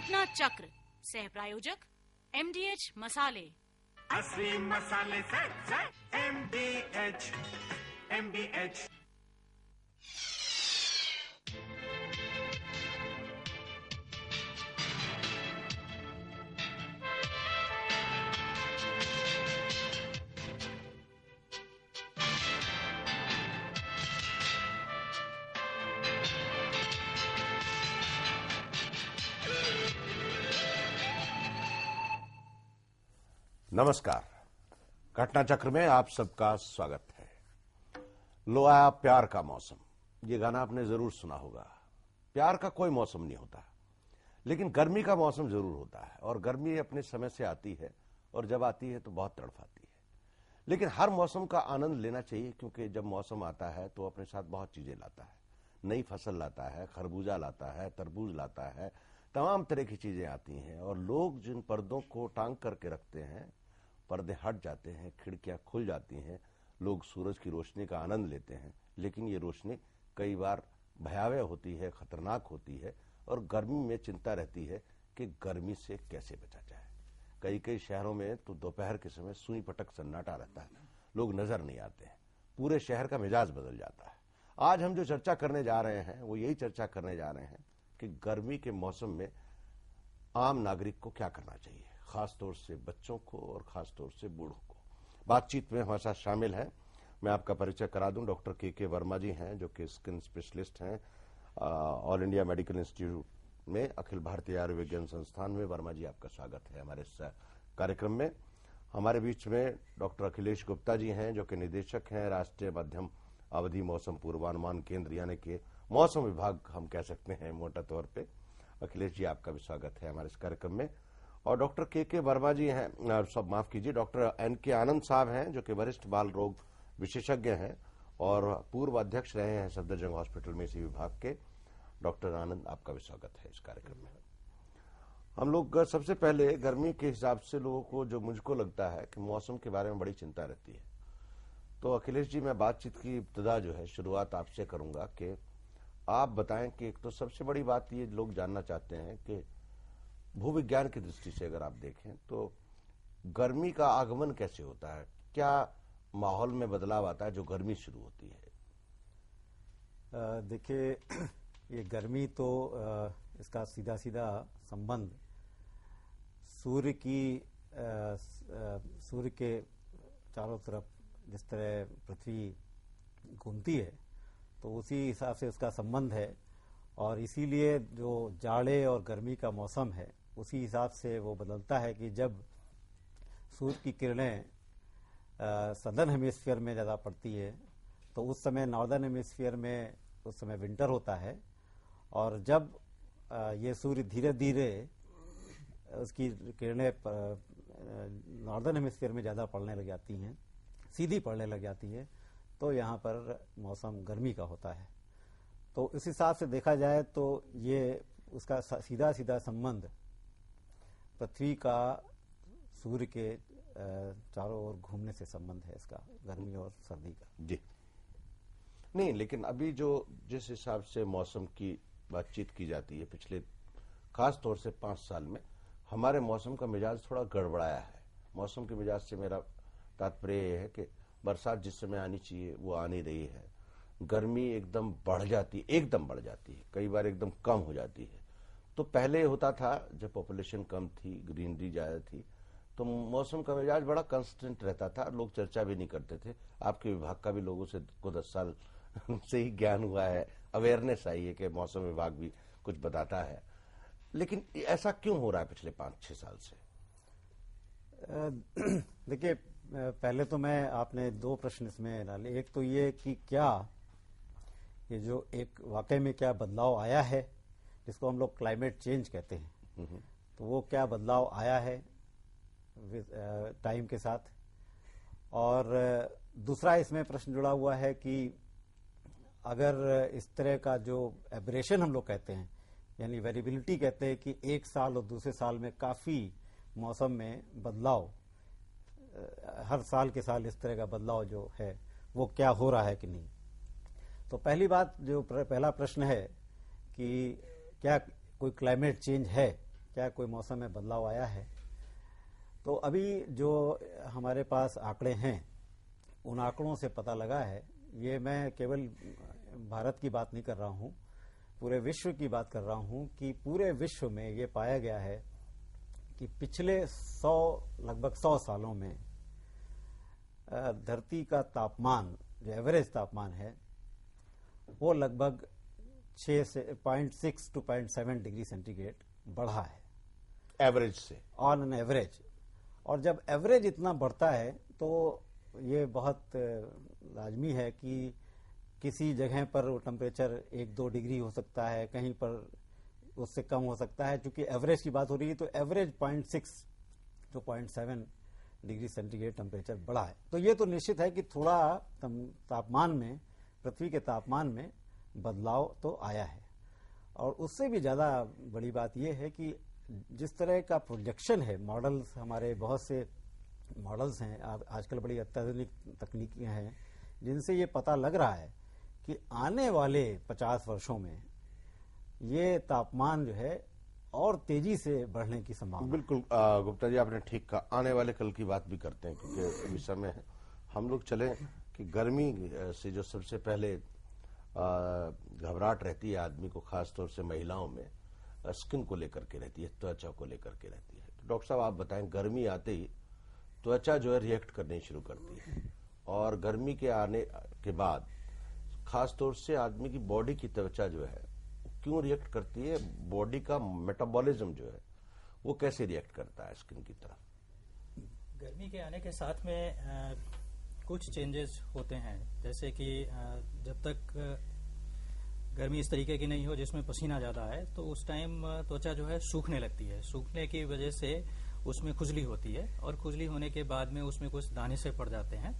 घटना चक्र, सह प्रायोजक MDH मसाले। असली मसाले से MDH। नमस्कार। घटना चक्र में आप सबका स्वागत है। लो आया प्यार का मौसम। ये गाना आपने जरूर सुना होगा। प्यार का कोई मौसम नहीं होता, लेकिन गर्मी का मौसम जरूर होता है। और गर्मी अपने समय से आती है और जब आती है तो बहुत तड़पाती है। लेकिन हर मौसम का आनंद लेना चाहिए, क्योंकि जब मौसम आता है तो अपने साथ बहुत चीजें लाता है। नई फसल लाता है, खरबूजा लाता है, तरबूज लाता है, तमाम तरह की चीजें आती हैं। और लोग जिन पर्दों को टांग करके रखते हैं, पर्दे हट जाते हैं, खिड़कियां खुल जाती हैं, लोग सूरज की रोशनी का आनंद लेते हैं। लेकिन ये रोशनी कई बार भयावह होती है, खतरनाक होती है, और गर्मी में चिंता रहती है कि गर्मी से कैसे बचा जाए। कई कई शहरों में तो दोपहर के समय सुई पटक सन्नाटा रहता है, लोग नजर नहीं आते हैं, पूरे शहर का मिजाज बदल जाता है। आज हम जो चर्चा करने जा रहे हैं वो यही चर्चा करने जा रहे हैं कि गर्मी के मौसम में आम नागरिक को क्या करना चाहिए, खासतौर से बच्चों को और खासतौर से बूढ़ों को। बातचीत में हमारे साथ शामिल हैं, मैं आपका परिचय करा दूं, डॉक्टर के वर्मा जी हैं, जो कि स्किन स्पेशलिस्ट हैं ऑल इंडिया मेडिकल इंस्टीट्यूट में, अखिल भारतीय आयुर्विज्ञान संस्थान में। वर्मा जी, आपका स्वागत है हमारे इस कार्यक्रम में। हमारे बीच में डॉक्टर अखिलेश गुप्ता जी हैं, जो कि निदेशक हैं राष्ट्रीय मध्यम अवधि मौसम पूर्वानुमान केंद्र, यानी कि मौसम विभाग हम कह सकते हैं मोटा तौर पर। अखिलेश जी, आपका भी स्वागत है हमारे इस कार्यक्रम में। और डॉक्टर के वर्मा जी हैं, सब माफ कीजिए, डॉक्टर NK आनंद साहब हैं, जो कि वरिष्ठ बाल रोग विशेषज्ञ हैं और पूर्व अध्यक्ष रहे हैं सफदरजंग हॉस्पिटल में इसी विभाग के। डॉक्टर आनंद, आपका भी स्वागत है इस कार्यक्रम में। हम लोग सबसे पहले गर्मी के हिसाब से लोगों को, जो मुझको लगता है कि मौसम के बारे में बड़ी चिंता रहती है, तो अखिलेश जी, मैं बातचीत की इब्तिदा जो है शुरुआत आपसे करूंगा कि आप बताएं कि एक तो सबसे बड़ी बात ये लोग जानना चाहते हैं कि भूविज्ञान की दृष्टि से अगर आप देखें तो गर्मी का आगमन कैसे होता है, क्या माहौल में बदलाव आता है जो गर्मी शुरू होती है? देखिए, ये गर्मी तो इसका सीधा सीधा संबंध सूर्य के चारों तरफ जिस तरह पृथ्वी घूमती है तो उसी हिसाब से उसका संबंध है। और इसीलिए जो जाड़े और गर्मी का मौसम है उसी हिसाब से वो बदलता है कि जब सूर्य की किरणें सदर्न हेमिस्फीयर में ज़्यादा पड़ती है तो उस समय नॉर्दर्न हेमिस्फीयर में उस समय विंटर होता है। और जब ये सूर्य धीरे धीरे उसकी किरणें नॉर्दर्न हेमिस्फीयर में ज़्यादा पड़ने लग जाती हैं, सीधी पड़ने लग जाती है, तो यहाँ पर मौसम गर्मी का होता है। तो इस हिसाब से देखा जाए तो ये उसका सीधा सीधा संबंध पृथ्वी का सूर्य के चारों ओर घूमने से संबंध है इसका, गर्मी और सर्दी का। जी नहीं, लेकिन अभी जो जिस हिसाब से मौसम की बातचीत की जाती है पिछले खास तौर से 5 साल में, हमारे मौसम का मिजाज थोड़ा गड़बड़ाया है। मौसम के मिजाज से मेरा तात्पर्य यह है कि बरसात जिस समय आनी चाहिए वो आ नहीं रही है, गर्मी एकदम बढ़ जाती है, कई बार एकदम कम हो जाती है। तो पहले होता था जब पॉपुलेशन कम थी, ग्रीनरी ज्यादा थी, तो मौसम का मिजाज बड़ा कांस्टेंट रहता था, लोग चर्चा भी नहीं करते थे। आपके विभाग का भी लोगों से को 10 साल से ही ज्ञान हुआ है, अवेयरनेस आई है कि मौसम विभाग भी कुछ बताता है। लेकिन ऐसा क्यों हो रहा है पिछले 5-6 साल से? देखिए, पहले तो मैं, आपने 2 प्रश्न इसमें डाले। एक तो ये कि क्या ये जो एक वाकई में क्या बदलाव आया है, जिसको हम लोग क्लाइमेट चेंज कहते हैं, तो वो क्या बदलाव आया है टाइम के साथ। और दूसरा इसमें प्रश्न जुड़ा हुआ है कि अगर इस तरह का जो एब्रेशन हम लोग कहते हैं, यानी वेरिएबिलिटी कहते हैं कि एक साल और दूसरे साल में काफी मौसम में बदलाव, हर साल के साल इस तरह का बदलाव जो है वो क्या हो रहा है कि नहीं। तो पहली बात, जो पहला प्रश्न है कि क्या कोई क्लाइमेट चेंज है, क्या कोई मौसम में बदलाव आया है? तो अभी जो हमारे पास आंकड़े हैं, उन आंकड़ों से पता लगा है, ये मैं केवल भारत की बात नहीं कर रहा हूँ, पूरे विश्व की बात कर रहा हूँ, कि पूरे विश्व में ये पाया गया है कि पिछले लगभग 100 सालों में धरती का तापमान, जो एवरेज तापमान है, वो लगभग 0.6 to 0.7 डिग्री सेंटीग्रेड बढ़ा है एवरेज से, ऑन एन एवरेज। और जब एवरेज इतना बढ़ता है तो ये बहुत लाजमी है कि किसी जगह पर टेम्परेचर 1-2 डिग्री हो सकता है, कहीं पर उससे कम हो सकता है। चूंकि एवरेज की बात हो रही है तो average 0.6 to 0.7 degree centigrade temperature बढ़ा है। तो ये तो निश्चित है कि थोड़ा तापमान में, पृथ्वी के तापमान में बदलाव तो आया है। और उससे भी ज़्यादा बड़ी बात यह है कि जिस तरह का प्रोजेक्शन है, मॉडल्स, हमारे बहुत से मॉडल्स हैं आजकल, बड़ी अत्याधुनिक तकनीकियां हैं जिनसे ये पता लग रहा है कि आने वाले 50 वर्षों में ये तापमान जो है और तेजी से बढ़ने की संभावना। बिल्कुल गुप्ता जी, आपने ठीक कहा। आने वाले कल की बात भी करते हैं, क्योंकि अभी समय है। हम लोग चले कि गर्मी से जो सबसे पहले घबराहट रहती है आदमी को, खासतौर से महिलाओं में, स्किन को लेकर के रहती है, त्वचा को लेकर के रहती है। तो डॉक्टर साहब, आप बताएं, गर्मी आते ही त्वचा जो है रिएक्ट करनी शुरू करती है, और गर्मी के आने के बाद खासतौर से आदमी की बॉडी की त्वचा जो है क्यों रिएक्ट करती है? बॉडी का मेटाबॉलिज्म जो है वो कैसे रिएक्ट करता है स्किन की तरफ? गर्मी के आने के साथ में कुछ चेंजेस होते हैं, जैसे कि जब तक गर्मी इस तरीके की नहीं हो जिसमें पसीना ज्यादा है, तो उस टाइम त्वचा जो है सूखने लगती है। सूखने की वजह से उसमें खुजली होती है, और खुजली होने के बाद में उसमें कुछ दाने से पड़ जाते हैं,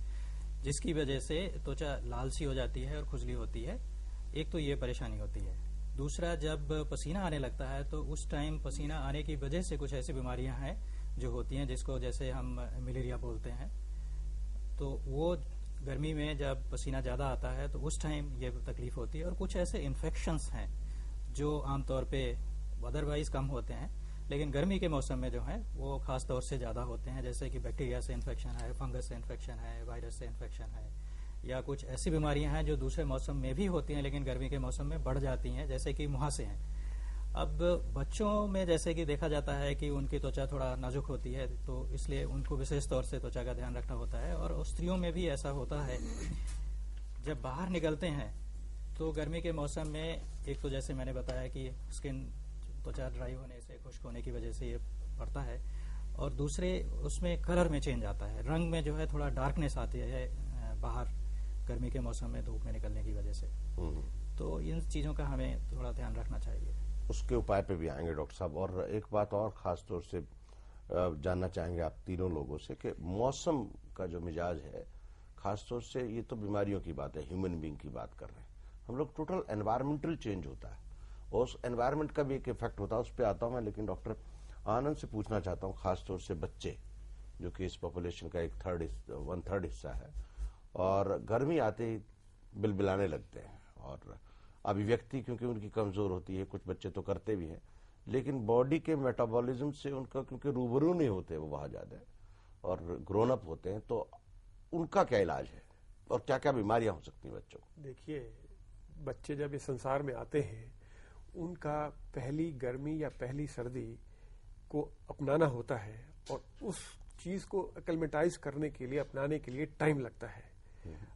जिसकी वजह से त्वचा लाल सी हो जाती है और खुजली होती है। एक तो ये परेशानी होती है। दूसरा, जब पसीना आने लगता है तो उस टाइम पसीना आने की वजह से कुछ ऐसी बीमारियां हैं जो होती हैं, जिसको जैसे हम मलेरिया बोलते हैं। तो वो गर्मी में जब पसीना ज्यादा आता है तो उस टाइम ये तकलीफ होती है। और कुछ ऐसे इन्फेक्शंस हैं जो आमतौर पे अदरवाइज कम होते हैं, लेकिन गर्मी के मौसम में जो है वो खास तौर से ज्यादा होते हैं, जैसे कि बैक्टीरिया से इन्फेक्शन है, फंगस से इन्फेक्शन है, वायरस से इन्फेक्शन है, या कुछ ऐसी बीमारियां हैं जो दूसरे मौसम में भी होती हैं लेकिन गर्मी के मौसम में बढ़ जाती हैं, जैसे कि मुहासे हैं। अब बच्चों में जैसे कि देखा जाता है कि उनकी त्वचा थोड़ा नाजुक होती है, तो इसलिए उनको विशेष तौर से त्वचा का ध्यान रखना होता है। और स्त्रियों में भी ऐसा होता है, जब बाहर निकलते हैं तो गर्मी के मौसम में एक तो जैसे मैंने बताया कि स्किन, त्वचा ड्राई होने से, खुश्क होने की वजह से ये बढ़ता है, और दूसरे उसमें कलर में चेंज आता है, रंग में जो है थोड़ा डार्कनेस आती है बाहर गर्मी के मौसम में धूप में निकलने की वजह से। तो इन चीजों का हमें थोड़ा ध्यान रखना चाहिए। उसके उपाय पे भी आएंगे डॉक्टर साहब। और एक बात और खास तौर से जानना चाहेंगे आप तीनों लोगों से कि मौसम का जो मिजाज है, खास तौर से ये तो बीमारियों की बात है, ह्यूमन बीइंग की बात कर रहे हैं हम लोग, टोटल एनवायरमेंटल चेंज होता है और उस एनवायरमेंट का भी एक इफेक्ट होता है, उस पर आता हूं मैं। लेकिन डॉक्टर आनंद से पूछना चाहता हूं, खासतौर से बच्चे जो कि इस पॉपुलेशन का 1/3 हिस्सा है, और गर्मी आते ही बिलबिलाने लगते हैं, और अभिव्यक्ति क्योंकि उनकी कमजोर होती है, कुछ बच्चे तो करते भी हैं, लेकिन बॉडी के मेटाबॉलिज्म से उनका क्योंकि रूबरू नहीं होते वो बहुत ज्यादा, और ग्रोन अप होते हैं, तो उनका क्या इलाज है और क्या क्या बीमारियां हो सकती हैं बच्चों को? देखिए, बच्चे जब इस संसार में आते हैं, उनका पहली गर्मी या पहली सर्दी को अपनाना होता है, और उस चीज को एक्लेमेटाइज करने के लिए, अपनाने के लिए टाइम लगता है।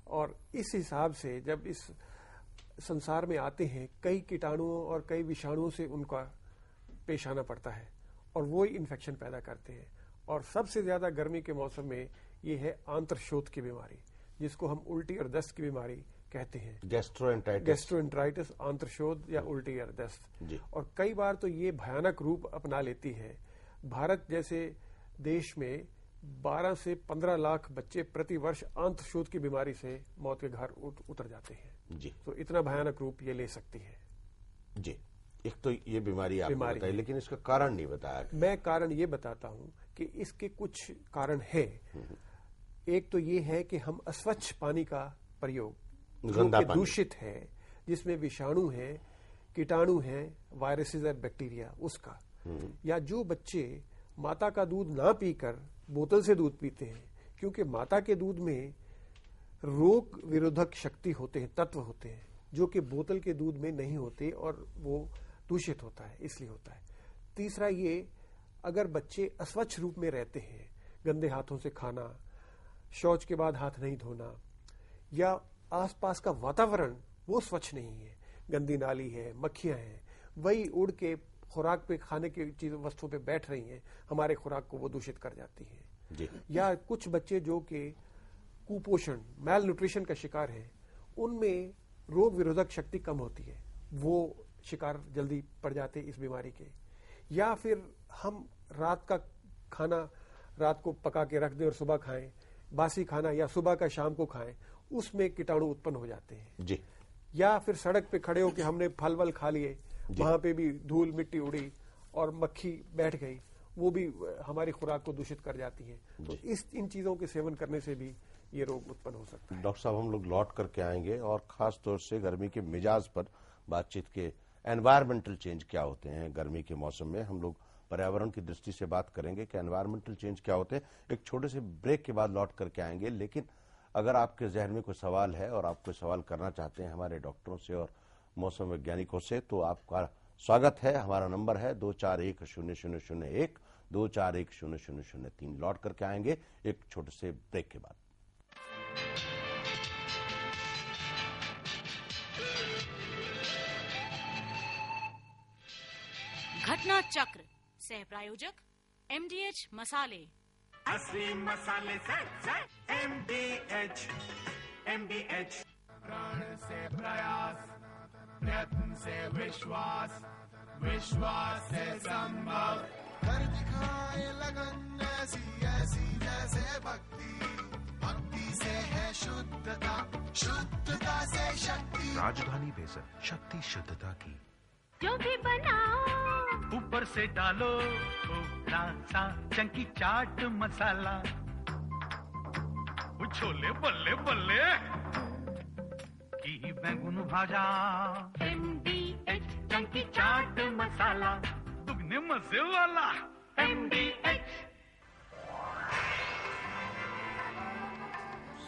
और इस हिसाब से जब इस संसार में आते हैं, कई कीटाणुओं और कई विषाणुओं से उनका पेश आना पड़ता है, और वो ही इन्फेक्शन पैदा करते हैं। और सबसे ज्यादा गर्मी के मौसम में ये है आंत्रशोथ की बीमारी, जिसको हम उल्टी और दस्त की बीमारी कहते हैं, गैस्ट्रोएंटराइटिस, आंत्रशोथ या उल्टी और दस्त। और कई बार तो ये भयानक रूप अपना लेती है। भारत जैसे देश में 12 से 15 लाख बच्चे प्रति वर्ष आंत्रशोथ की बीमारी से मौत के घाट उतर जाते हैं जी। तो इतना भयानक रूप ये ले सकती है जी। एक तो ये बीमारी आपने बताई, लेकिन इसका कारण नहीं बताया। मैं कारण ये बताता हूं कि इसके कुछ कारण हैं। एक तो ये है कि हम अस्वच्छ पानी का प्रयोग, जो कि दूषित है, जिसमें विषाणु है, कीटाणु है, वायरसेस और बैक्टीरिया, उसका या जो बच्चे माता का दूध ना पीकर बोतल से दूध पीते हैं, क्योंकि माता के दूध में रोग विरोधक शक्ति होते हैं, तत्व होते हैं, जो कि बोतल के दूध में नहीं होते और वो दूषित होता है, इसलिए होता है। तीसरा ये, अगर बच्चे अस्वच्छ रूप में रहते हैं, गंदे हाथों से खाना, शौच के बाद हाथ नहीं धोना, या आसपास का वातावरण वो स्वच्छ नहीं है, गंदी नाली है, मक्खियां हैं, वही उड़ के खुराक पे, खाने की चीज वस्तुओं पे बैठ रही हैं, हमारे खुराक को वो दूषित कर जाती है। जी। या कुछ बच्चे जो कि कुपोषण, मैल न्यूट्रिशन का शिकार है, उनमें रोग विरोधक शक्ति कम होती है, वो शिकार जल्दी पड़ जाते हैं इस बीमारी के। या फिर हम रात का खाना रात को पका के रख दें और सुबह खाएं, बासी खाना या सुबह का शाम को खाएं, उसमें कीटाणु उत्पन्न हो जाते हैं। जी। या फिर सड़क पे खड़े होकर हमने फल वल खा लिए, वहां पे भी धूल मिट्टी उड़ी और मक्खी बैठ गई, वो भी हमारी खुराक को दूषित कर जाती है। तो इन चीजों के सेवन करने से भी ये रोग उत्पन्न हो सकता है। डॉक्टर साहब, हम लोग लौट करके आएंगे और खास तौर से गर्मी के मिजाज पर बातचीत के एनवायरमेंटल चेंज क्या होते हैं गर्मी के मौसम में। हम लोग पर्यावरण की दृष्टि से बात करेंगे कि एनवायरमेंटल चेंज क्या होते हैं। एक छोटे से ब्रेक के बाद लौट करके आएंगे, लेकिन अगर आपके जहन में कोई सवाल है और आप कोई सवाल करना चाहते हैं हमारे डॉक्टरों से और मौसम वैज्ञानिकों से, तो आपका स्वागत है। हमारा नंबर है 2410001 2410003। लौट करके आएंगे एक छोटे से ब्रेक के बाद। घटना चक्र सह प्रायोजक MDH मसाले। असली मसाले से MDH प्राण से प्रयास, प्रयत्न से विश्वास, विश्वास से संभव, कर दिखाए लगन ऐसी ऐसी जैसे भक्ति, भक्ति से है शुद्धता, शुद्धता से शक्ति। राजधानी बेसन, शक्ति शुद्धता की। जो भी बनाओ ऊपर से डालो थोड़ा सा चंकी चाट मसाला, वो छोले बल्ले बल्ले की बैंगन भाजा, MDH चंकी चाट मसाला, दुगने मजे वाला MDH।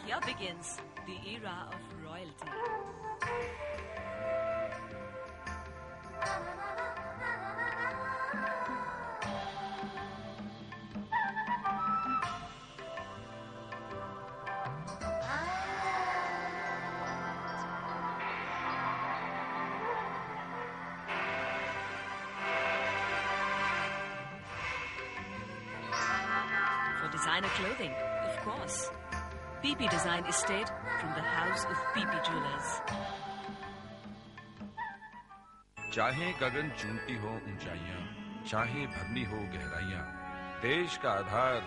Here begins the era of royalty. For designer clothing, of course. PP Design Estate from the House of PP Jewelers. चाहे गगन चूमती हो ऊंचाइयां, चाहे भरनी हो गहराइयां, देश का आधार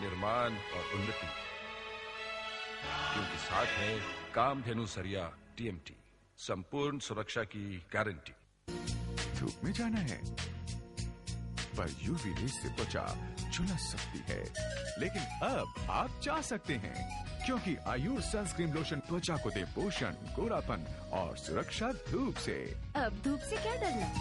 निर्माण और उन्नति, क्योंकि साथ है कामधेनु सरिया TMT, संपूर्ण सुरक्षा की गारंटी। धूप में जाना है पर यूवी रेज से त्वचा झुलस सकती है, लेकिन अब आप जा सकते हैं, क्योंकि आयुर सनस्क्रीन लोशन त्वचा को दे पोषण, गोरापन और सुरक्षा धूप से। अब धूप से क्या डरना।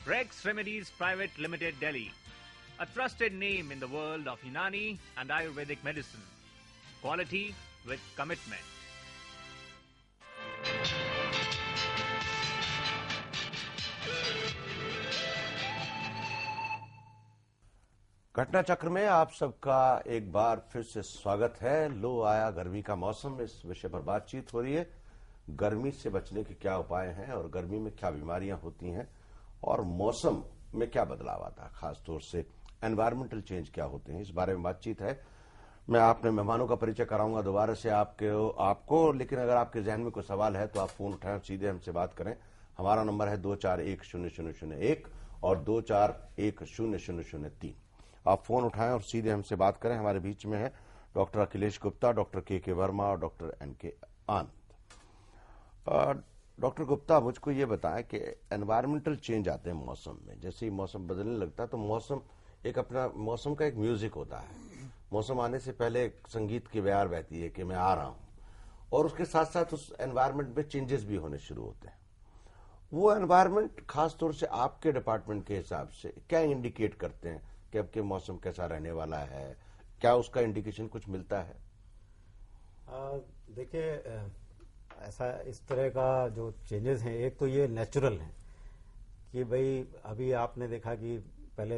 Rex Remedies Private Limited, Delhi, a trusted name in the world of Unani and Ayurvedic medicine. Quality with commitment. घटना चक्र में आप सबका एक बार फिर से स्वागत है। लो आया गर्मी का मौसम, इस विषय पर बातचीत हो रही है। गर्मी से बचने के क्या उपाय हैं और गर्मी में क्या बीमारियां होती हैं और मौसम में क्या बदलाव आता है, खासतौर से एनवायरमेंटल चेंज क्या होते हैं, इस बारे में बातचीत है। मैं अपने मेहमानों का परिचय कराऊंगा दोबारा से आपको, लेकिन अगर आपके जहन में कोई सवाल है तो आप फोन उठाएं, सीधे हमसे बात करें। हमारा नंबर है 2410001 और 2410003। आप फोन उठाएं और सीधे हमसे बात करें। हमारे बीच में है डॉक्टर अखिलेश गुप्ता, डॉक्टर के वर्मा और डॉक्टर NK आनंद। डॉक्टर गुप्ता, मुझको ये बताएं कि एनवायरमेंटल चेंज आते हैं मौसम में, जैसे ही मौसम बदलने लगता है तो मौसम का एक म्यूजिक होता है। मौसम आने से पहले संगीत की बयार बहती है कि मैं आ रहा हूं, और उसके साथ साथ उस एनवायरनमेंट में चेंजेस भी होने शुरू होते हैं। वो एनवायरनमेंट खासतौर से आपके डिपार्टमेंट के हिसाब से क्या इंडिकेट करते हैं कि अब के मौसम कैसा रहने वाला है? क्या उसका इंडिकेशन कुछ मिलता है? देखिए, ऐसा इस तरह का जो चेंजेस हैं, एक तो ये नेचुरल हैं कि भाई अभी आपने देखा कि पहले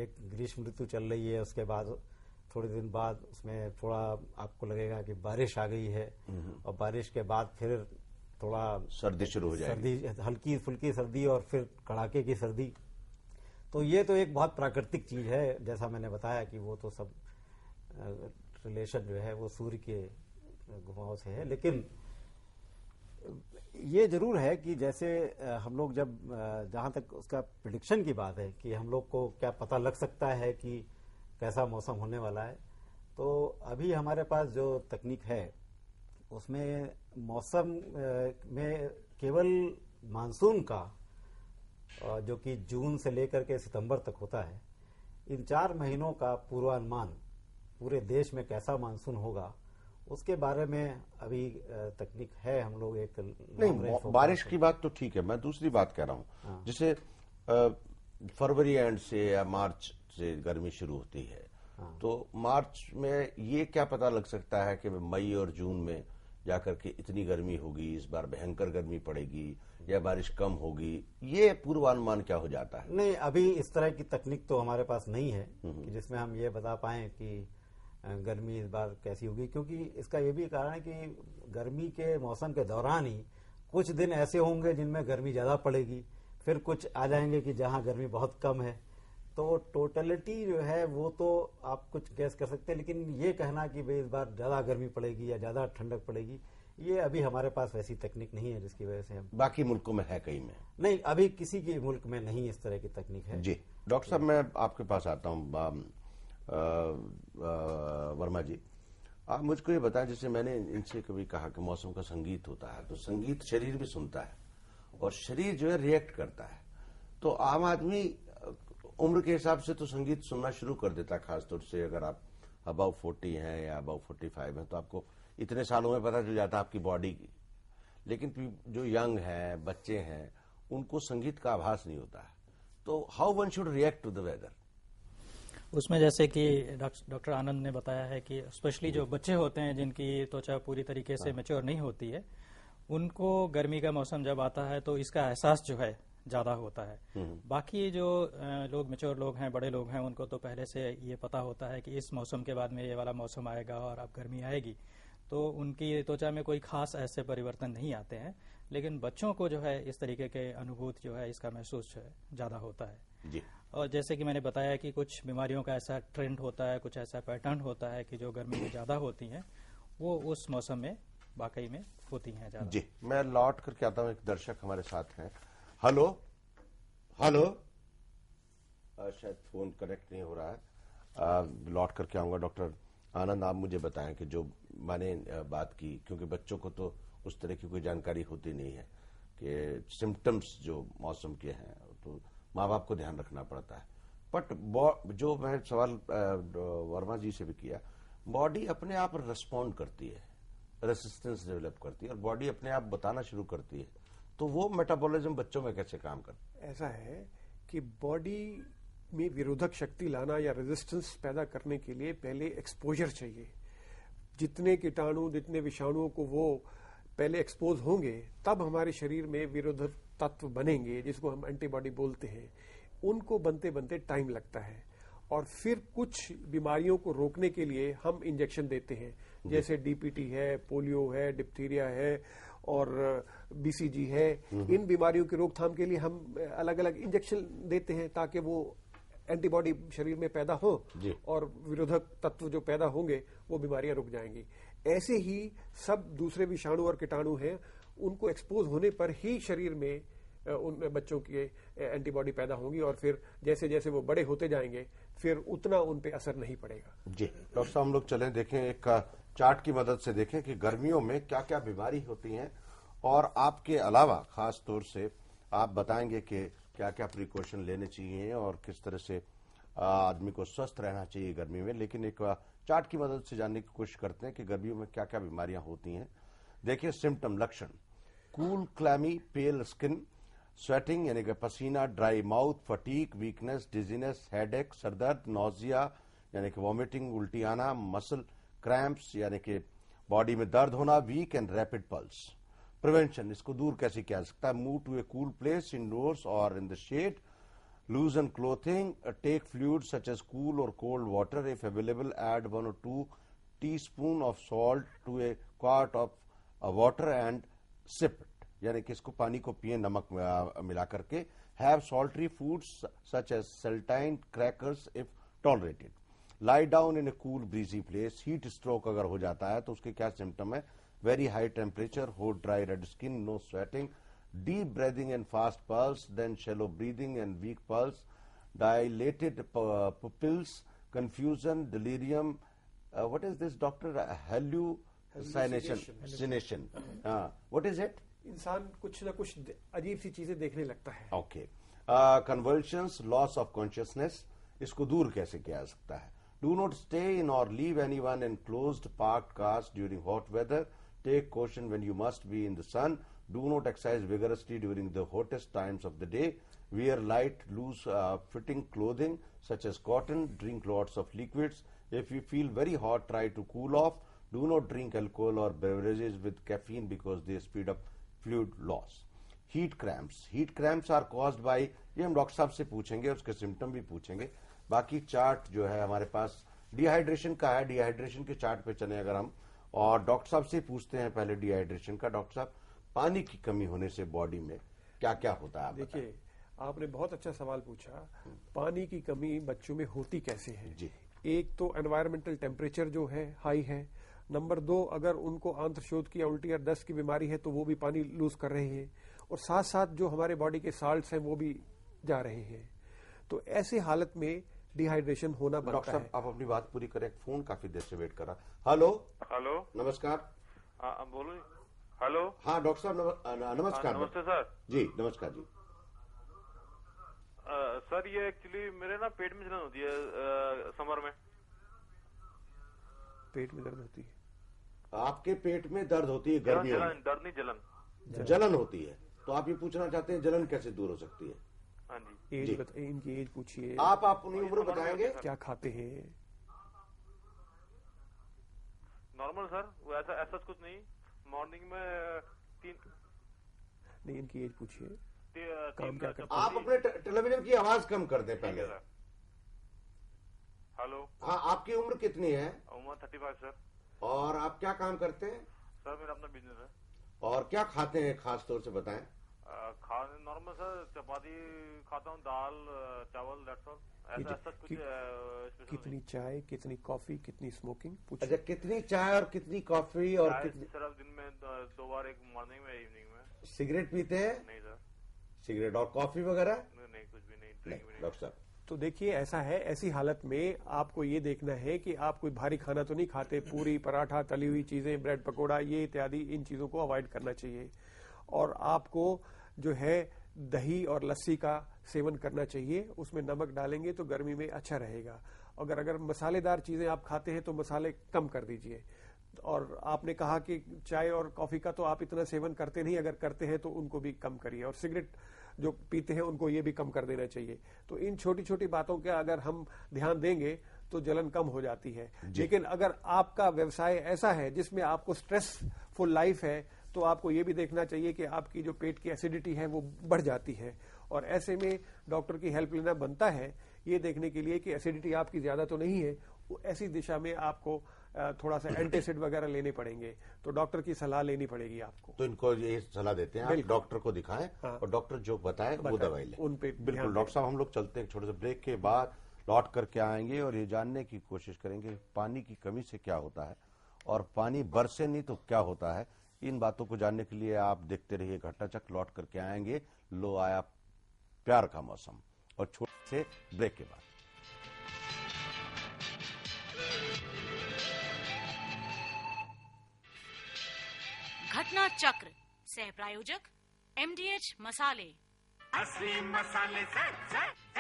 एक ग्रीष्म ऋतु चल रही है, उसके बाद थोड़े दिन बाद उसमें थोड़ा आपको लगेगा कि बारिश आ गई है, और बारिश के बाद फिर थोड़ा सर्दी शुरू हो जाएगी, सर्दी, हल्की फुल्की सर्दी और फिर कड़ाके की सर्दी। तो ये तो एक बहुत प्राकृतिक चीज है, जैसा मैंने बताया कि वो तो सब रिलेशन जो है वो सूर्य के घुमाव से है। लेकिन ये जरूर है कि जैसे हम लोग जब जहां तक उसका प्रेडिक्शन की बात है कि हम लोग को क्या पता लग सकता है कि कैसा मौसम होने वाला है, तो अभी हमारे पास जो तकनीक है उसमें मौसम में केवल मानसून का, जो कि जून से लेकर के सितंबर तक होता है, इन 4 महीनों का पूर्वानुमान पूरे देश में कैसा मानसून होगा उसके बारे में अभी तकनीक है। हम लोग एक नहीं, बारिश की बात तो ठीक है, मैं दूसरी बात कह रहा हूँ। जैसे फरवरी एंड से या मार्च से गर्मी शुरू होती है, तो मार्च में ये क्या पता लग सकता है कि मई और जून में जाकर के इतनी गर्मी होगी, इस बार भयंकर गर्मी पड़ेगी या बारिश कम होगी, ये पूर्वानुमान क्या हो जाता है? नहीं, अभी इस तरह की तकनीक तो हमारे पास नहीं है कि जिसमें हम ये बता पाएं कि गर्मी इस बार कैसी होगी, क्योंकि इसका ये भी कारण है कि गर्मी के मौसम के दौरान ही कुछ दिन ऐसे होंगे जिनमें गर्मी ज्यादा पड़ेगी, फिर कुछ आ जाएंगे कि जहां गर्मी बहुत कम है। तो टोटलिटी जो है वो तो आप कुछ गैस कर सकते हैं, लेकिन ये कहना कि भाई इस बार ज्यादा गर्मी पड़ेगी या ज्यादा ठंडक पड़ेगी, ये अभी हमारे पास वैसी तकनीक नहीं है जिसकी वजह से हम। बाकी मुल्कों में है कई में? नहीं, अभी किसी के मुल्क में नहीं इस तरह की तकनीक है। जी डॉक्टर साहब, मैं आपके पास आता हूँ। वर्मा जी, आप मुझको ये बताएं, जैसे मैंने इनसे कभी कहा कि मौसम का संगीत होता है, तो संगीत शरीर भी सुनता है और शरीर जो है रिएक्ट करता है। तो आम आदमी उम्र के हिसाब से तो संगीत सुनना शुरू कर देता है, खासतौर से अगर आप अबाउ 40 हैं या अबाउ 45 हैं, तो आपको इतने सालों में पता चल जाता है आपकी बॉडी की। लेकिन जो यंग हैं, बच्चे हैं, उनको संगीत का आभास नहीं होता है। तो how one should react to the weather? उसमें जैसे कि डॉक्टर आनंद ने बताया है कि स्पेशली जो बच्चे होते हैं जिनकी त्वचा पूरी तरीके से मैच्योर नहीं होती है, उनको गर्मी का मौसम जब आता है तो इसका एहसास जो है ज्यादा होता है। बाकी जो लोग मैच्योर लोग हैं, बड़े लोग हैं, उनको तो पहले से ये पता होता है कि इस मौसम के बाद में ये वाला मौसम आएगा और अब गर्मी आएगी, तो उनकी त्वचा में कोई खास ऐसे परिवर्तन नहीं आते हैं। लेकिन बच्चों को जो है इस तरीके के अनुभूति जो है इसका महसूस जो है ज्यादा होता है जी। और जैसे कि मैंने बताया कि कुछ बीमारियों का ऐसा ट्रेंड होता है, कुछ ऐसा पैटर्न होता है कि जो गर्मी में ज्यादा होती हैं वो उस मौसम में वाकई में होती हैं ज्यादा। जी, मैं लौट करके आता हूँ। एक दर्शक हमारे साथ हैं। हेलो हेलो, शायद फोन कनेक्ट नहीं हो रहा है, लौट करके आऊंगा। डॉक्टर आनंद, आप मुझे बताएं कि जो मैंने बात की, क्योंकि बच्चों को तो उस तरह की कोई जानकारी होती नहीं है कि सिम्टम्स जो मौसम के हैं, तो माँ बाप को ध्यान रखना पड़ता है। बट जो मैं सवाल वर्मा जी से भी किया, बॉडी अपने आप रिस्पॉन्ड करती है, रेसिस्टेंस डेवलप करती है और बॉडी अपने आप बताना शुरू करती है। तो वो मेटाबॉलिज्म बच्चों में कैसे काम करता है? ऐसा है कि बॉडी में विरोधक शक्ति लाना या रेजिस्टेंस पैदा करने के लिए पहले एक्सपोजर चाहिए। जितने कीटाणु, जितने विषाणुओं को वो पहले एक्सपोज होंगे, तब हमारे शरीर में विरोधक तत्व बनेंगे, जिसको हम एंटीबॉडी बोलते हैं। उनको बनते बनते टाइम लगता है और फिर कुछ बीमारियों को रोकने के लिए हम इंजेक्शन देते हैं, जैसे डीपीटी है, पोलियो है, डिप्थीरिया है और बीसीजी है। इन बीमारियों की रोकथाम के लिए हम अलग अलग इंजेक्शन देते हैं ताकि वो एंटीबॉडी शरीर में पैदा हो और विरोधक तत्व जो पैदा होंगे वो बीमारियां रुक जाएंगी। ऐसे ही सब दूसरे विषाणु और कीटाणु हैं, उनको एक्सपोज होने पर ही शरीर में उन बच्चों की एंटीबॉडी पैदा होंगी और फिर जैसे जैसे वो बड़े होते जाएंगे फिर उतना उन पे असर नहीं पड़ेगा। जी डॉक्टर साहब, हम लोग चलें, देखें एक चार्ट की मदद से देखें कि गर्मियों में क्या क्या बीमारी होती हैं, और आपके अलावा खास तौर से आप बताएंगे कि क्या क्या प्रिकॉशन लेने चाहिए और किस तरह से आदमी को स्वस्थ रहना चाहिए गर्मी में। लेकिन एक चार्ट की मदद से जानने की कोशिश करते हैं कि गर्मियों में क्या क्या बीमारियां होती हैं। देखिए सिम्टम, लक्षण: कूल, क्लैमी, पेल स्किन, स्वेटिंग यानी कि पसीना, dry mouth, fatigue, weakness, dizziness, headache, सरदर्द, नोजिया यानी कि वॉमिटिंग, उल्टी आना, मसल क्रैम्प्स यानी कि बॉडी में दर्द होना, weak and rapid pulse. Prevention, इसको दूर कैसे किया जा सकता है? Move to a cool place indoors और in the shade, loosen clothing, take fluids such as cool or cold water. If available, add 1 or 2 teaspoon of salt to a quart of water and sip it. यानी कि इसको पानी को पिए नमक मिला करके। Have salty foods such as saltine crackers if tolerated. Lie down in a cool breezy place. Heat stroke अगर हो जाता है तो उसके क्या सिम्टम है? Very high temperature, hot dry red skin, no sweating, deep breathing and fast pulse, then shallow breathing and weak pulse, dilated pupils, confusion, delirium. What is this, doctor? Hallucination. What is it? इंसान कुछ ना कुछ अजीब सी चीजें देखने लगता है। Okay. Convulsions, loss of consciousness. इसको दूर कैसे किया जा सकता है? Do not stay in or leave anyone in closed parked cars during hot weather. Take caution when you must be in the sun. Do not exercise vigorously during the hottest times of the day. Wear light, loose fitting clothing such as cotton. Drink lots of liquids. If you feel very hot, try to cool off. Do not drink alcohol or beverages with caffeine because they speed up fluid loss. Heat cramps. Heat cramps are caused by, ये हम doctor साहब से पूछेंगे, उसके symptom भी पूछेंगे। बाकी chart जो है हमारे पास डिहाइड्रेशन का है। डिहाइड्रेशन के चार्ट पे चले अगर हम, और डॉक्टर साहब से पूछते हैं पहले डिहाइड्रेशन का। डॉक्टर साहब, पानी की कमी होने से बॉडी में क्या क्या होता है? देखिए, आपने बहुत अच्छा सवाल पूछा। पानी की कमी बच्चों में होती कैसे है? जी। एक तो एनवायरमेंटल टेम्परेचर जो है हाई है। नंबर 2, अगर उनको आंत्रशोथ की, उल्टी और दस्त की बीमारी है तो वो भी पानी लूज कर रहे हैं, और साथ साथ जो हमारे बॉडी के साल्ट्स हैं वो भी जा रहे हैं। तो ऐसी हालत में डिहाइड्रेशन होना बनता है। डॉक्टर साहब, आप अपनी बात पूरी करें, फोन काफी देर से वेट कर रहा। हेलो हेलो, नमस्कार। बोलो। हेलो, हाँ डॉक्टर साहब, नमस्कार। नमस्ते सर जी, नमस्कार जी। सर, ये एक्चुअली मेरे ना पेट में जलन होती है समर में। पेट में दर्द होती है? आपके पेट में दर्द होती है गर्मियों में? दर्द नहीं, जलन। जलन होती है। तो आप ये पूछना चाहते हैं जलन कैसे दूर हो सकती है? हाँ जी। एज बताइए, इनकी एज पूछिए। आप अपनी उम्र बताएंगे? क्या खाते हैं? नॉर्मल सर, वो ऐसा कुछ नहीं। मॉर्निंग में 3 नहीं, इनकी एज पूछिए। काम क्या करते हैं? आप अपने टेलीविजन की आवाज कम कर दें पहले। हेलो, हाँ, आपकी उम्र कितनी है? उम्र 35 सर। और आप क्या काम करते हैं? सर, मेरा अपना बिजनेस है। और क्या खाते हैं खास तौर से बताएं? खाने नॉर्मल सर, चपाती खाता हूँ, दाल चावल, दैट्स ऑल। ऐसा कुछ कितनी चाय, कितनी कॉफी, कितनी स्मोकिंग? अच्छा, कितनी चाय और कितनी कॉफी और कितनी? सर, अब दिन में 2 बार, एक मॉर्निंग में, इवनिंग में। सिगरेट पीते हैं? नहीं सर। सिगरेट और कॉफी वगैरह? नहीं, कुछ भी नहीं। डॉक्टर साहब, तो देखिए, ऐसा है, ऐसी हालत में आपको ये देखना है कि आप कोई भारी खाना तो नहीं खाते। पूरी, पराठा, तली हुई चीजें, ब्रेड पकोड़ा, ये इत्यादि, इन चीजों को अवॉइड करना चाहिए। और आपको जो है दही और लस्सी का सेवन करना चाहिए। उसमें नमक डालेंगे तो गर्मी में अच्छा रहेगा। अगर मसालेदार चीजें आप खाते हैं तो मसाले कम कर दीजिए। और आपने कहा कि चाय और कॉफी का तो आप इतना सेवन करते नहीं, अगर करते हैं तो उनको भी कम करिए। और सिगरेट जो पीते हैं उनको ये भी कम कर देना चाहिए। तो इन छोटी छोटी बातों का अगर हम ध्यान देंगे तो जलन कम हो जाती है। लेकिन अगर आपका व्यवसाय ऐसा है जिसमें आपको स्ट्रेसफुल लाइफ है तो आपको ये भी देखना चाहिए कि आपकी जो पेट की एसिडिटी है वो बढ़ जाती है। और ऐसे में डॉक्टर की हेल्प लेना बनता है, ये देखने के लिए कि एसिडिटी आपकी ज्यादा तो नहीं है। ऐसी दिशा में आपको थोड़ा सा एंटासिड वगैरह लेने पड़ेंगे, तो डॉक्टर की सलाह लेनी पड़ेगी आपको। तो इनको ये सलाह देते हैं, आप डॉक्टर को दिखाएं। हाँ। और डॉक्टर जो बताए वो दवाई लें। उन पे बिल्कुल। डॉक्टर साहब, हम लोग चलते हैं, छोटे से ब्रेक के बाद लौट करके आएंगे और ये जानने की कोशिश करेंगे पानी की कमी से क्या होता है और पानी बरसे नहीं तो क्या होता है। इन बातों को जानने के लिए आप देखते रहिए घटनाचक्र। लौट करके आएंगे लो आया प्यार का मौसम, और छोटे से ब्रेक के बाद। घटना चक्र सह प्रायोजक MDH मसाले। असली मसाले से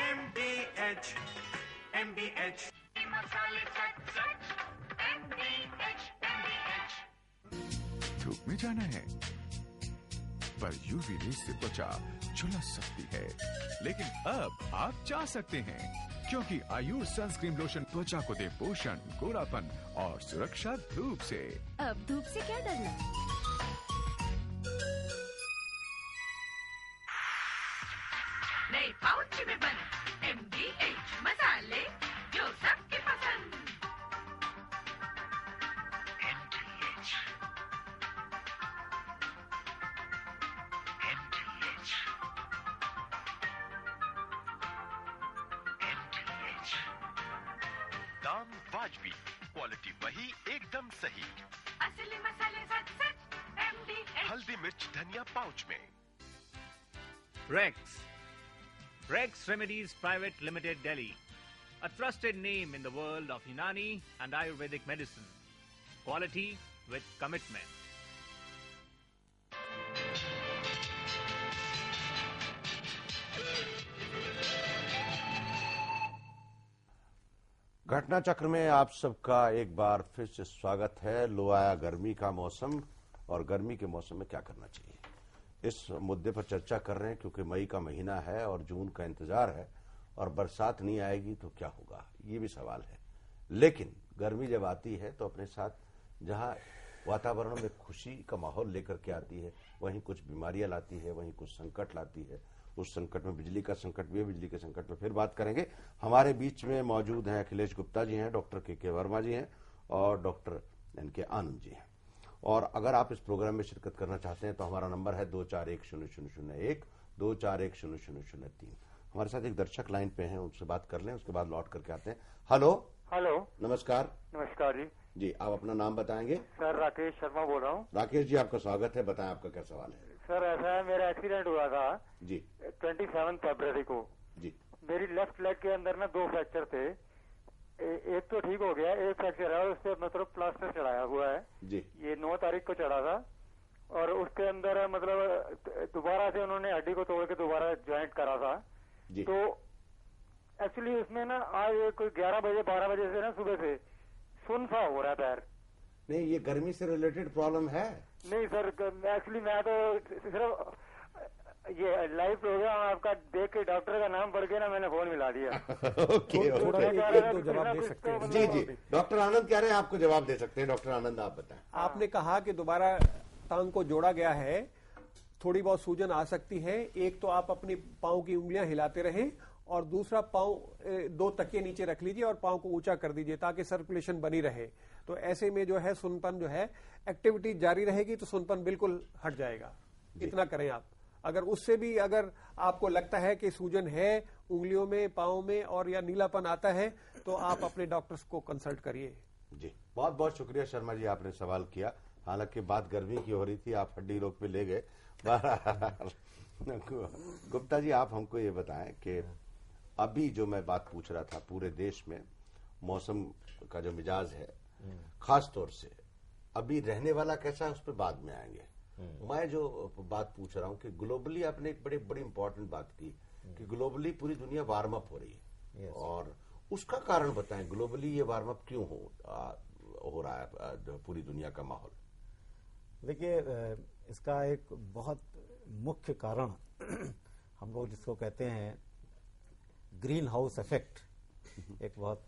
MDH। MDH मसाले सच सच MDH धूप में जाना है पर यूवी रेस से त्वचा झुलस सकती है, लेकिन अब आप जा सकते हैं क्योंकि आयुष सनस्क्रीन लोशन त्वचा को दे पोषण, गोरापन और सुरक्षा धूप से। अब धूप से क्या डरना? नए पाउच में बने MDH मसाले जो सबके पसंद। MDH दाम वाजबी, क्वालिटी वही, एकदम सही। असली मसाले सच सच MDH। हल्दी मिर्च धनिया पाउच में। Rex Remedies Private Limited, Delhi. A trusted name in the world of Unani and Ayurvedic medicine. Quality with commitment. घटना चक्र में आप सबका एक बार फिर से स्वागत है। लो आया गर्मी का मौसम, और गर्मी के मौसम में क्या करना चाहिए, इस मुद्दे पर चर्चा कर रहे हैं क्योंकि मई का महीना है और जून का इंतजार है और बरसात नहीं आएगी तो क्या होगा, ये भी सवाल है। लेकिन गर्मी जब आती है तो अपने साथ जहां वातावरण में खुशी का माहौल लेकर के आती है, वहीं कुछ बीमारियां लाती है, वहीं कुछ संकट लाती है। उस संकट में बिजली का संकट भी है, बिजली के संकट पर फिर बात करेंगे। हमारे बीच में मौजूद हैं अखिलेश गुप्ता जी हैं, डॉक्टर के वर्मा जी हैं और डॉक्टर NK आनंद जी हैं। और अगर आप इस प्रोग्राम में शिरकत करना चाहते हैं तो हमारा नंबर है 241001 241003। हमारे साथ एक दर्शक लाइन पे हैं, उनसे बात कर लें, उसके बाद लौट करके आते हैं। हेलो नमस्कार। नमस्कार जी, आप अपना नाम बताएंगे? सर राकेश शर्मा बोल रहा हूँ। राकेश जी, आपका स्वागत है, बताएं आपका क्या सवाल है। सर ऐसा है, मेरा एक्सीडेंट हुआ था जी 27 फरवरी को जी। मेरी लेफ्ट लेग के अंदर ना 2 फ्रैक्चर थे। एक तो ठीक हो गया, एक फ्रैक्चर है उस पर मतलब प्लास्टर चढ़ाया हुआ है जी। ये 9 तारीख को चढ़ा था और उसके अंदर मतलब दोबारा से उन्होंने हड्डी को तोड़ के दोबारा ज्वाइंट करा था जी। तो एक्चुअली उसमें ना आज कोई 11 बजे 12 बजे से ना सुबह से सुन सा हो रहा है पैर। नहीं, ये गर्मी से रिलेटेड प्रॉब्लम है? नहीं सर, एक्चुअली मैं तो सिर्फ ये लाइव प्रोग्राम आपका देख के डॉक्टर का नाम पढ़ के ना मैंने फोन मिला दिया। ओके, तो जवाब दे सकते हैं। जी जी, डॉक्टर आनंद कह रहे हैं आपको जवाब दे सकते हैं। डॉक्टर आनंद आप बताएं। आपने कहा कि दोबारा टांग को जोड़ा गया है, थोड़ी बहुत सूजन आ सकती है। एक तो आप अपनी पांव की उंगलियां हिलाते रहें और दूसरा पांव 2 तकिए नीचे रख लीजिए और पांव को ऊंचा कर दीजिए ताकि सर्कुलेशन बनी रहे। तो ऐसे में जो है सुनपन जो है एक्टिविटी जारी रहेगी तो सुनपन बिल्कुल हट जाएगा। इतना करें आप। अगर उससे भी अगर आपको लगता है कि सूजन है उंगलियों में, पांव में और या नीलापन आता है तो आप अपने डॉक्टर्स को कंसल्ट करिए। जी, बहुत बहुत शुक्रिया शर्मा जी, आपने सवाल किया। हालांकि बात गर्मी की हो रही थी, आप हड्डी रोग पे ले गए। गुप्ता जी, आप हमको ये बताएं कि अभी जो मैं बात पूछ रहा था, पूरे देश में मौसम का जो मिजाज है, खास तौर से अभी रहने वाला कैसा है उस पर बाद में आएंगे। मैं जो बात पूछ रहा हूं कि ग्लोबली आपने एक बड़ी इंपॉर्टेंट बात की कि ग्लोबली पूरी दुनिया वार्म अप हो रही है और उसका कारण बताएं, ग्लोबली ये वार्म अप क्यों हो रहा है पूरी दुनिया का माहौल? देखिए, इसका एक बहुत मुख्य कारण हम लोग जिसको कहते हैं ग्रीन हाउस इफेक्ट, एक बहुत